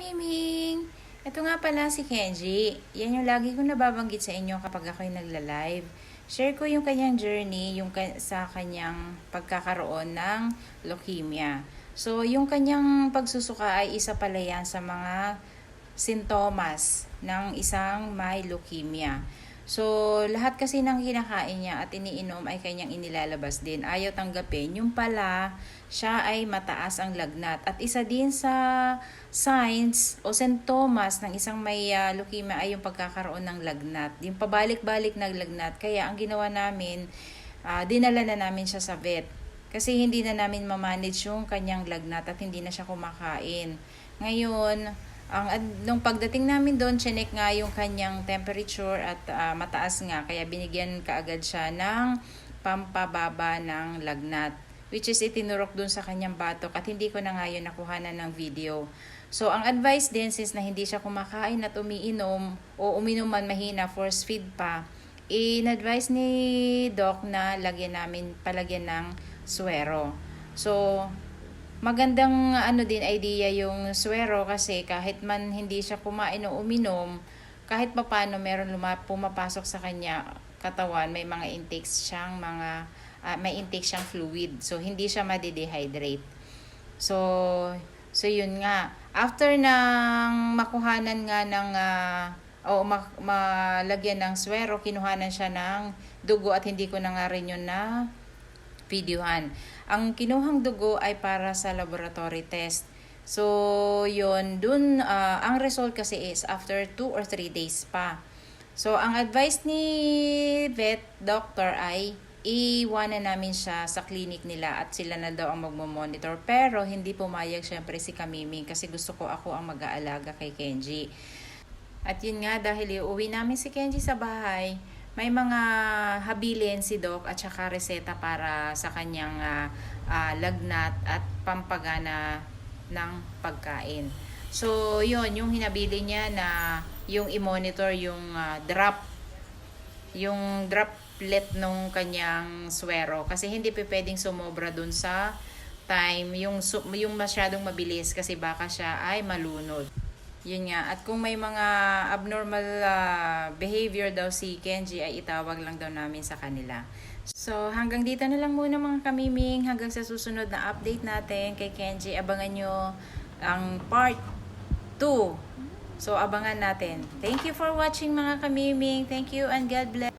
kamiming! Ito nga pala si Kenji. Yan yung lagi kong nababanggit sa inyo kapag ako'y nagla-live. Share ko yung kanyang journey sa kanyang pagkakaroon ng leukemia. So, yung kanyang pagsusuka ay isa pala yan sa mga sintomas ng isang may leukemia. So, lahat kasi ng kinakain niya at iniinom ay kanyang inilalabas din. Ayaw tanggapin. Yung pala, siya ay mataas ang lagnat. At isa din sa signs o sintomas ng isang may leukemia ay yung pagkakaroon ng lagnat. Yung pabalik-balik na lagnat. Kaya ang ginawa namin, dinala na namin siya sa vet. Kasi hindi na namin mamanage yung kanyang lagnat at hindi na siya kumakain. Ngayon, nung pagdating namin doon, chinek nga yung kanyang temperature at mataas nga. Kaya binigyan kaagad siya ng pampababa ng lagnat. Which is itinurok doon sa kanyang batok at hindi ko na nga yun nakuhanan ng video. So, ang advice din, since na hindi siya kumakain at umiinom o uminom man mahina, force feed pa, in-advise ni Doc na palagyan ng suwero. So, magandang din idea yung suwero kasi kahit man hindi siya kumain o uminom, kahit papano meron pumapasok sa kanya katawan, may mga intakes siyang may intake siyang fluid. So hindi siya ma-dehydrate. So yun nga. After ng makuhanan nga ng malagyan ng suwero, kinuhanan siya ng dugo at hindi ko na nga rin yun na videohan. Ang kinuhang dugo ay para sa laboratory test. So, yun. Dun, ang result kasi is after 2 or 3 days pa. So, ang advice ni vet doctor ay iwanan namin siya sa clinic nila at sila na daw ang magmamonitor. Pero, hindi pumayag syempre si Kamiming kasi gusto ko ako ang mag-aalaga kay Kenji. At yun nga, dahil iuwi namin si Kenji sa bahay, may mga habilin si Doc at saka reseta para sa kanyang lagnat at pampagana ng pagkain. So, yun, yung hinabili niya na yung i-monitor yung droplet nung kanyang suwero. Kasi hindi pwedeng sumobra dun sa time, yung masyadong mabilis kasi baka siya ay malunod. Yun nga. At kung may mga abnormal behavior daw si Kenji, ay itawag lang daw namin sa kanila. So, hanggang dito na lang muna mga kamiming. Hanggang sa susunod na update natin kay Kenji. Abangan nyo ang part 2. So, abangan natin. Thank you for watching mga kamiming. Thank you and God bless.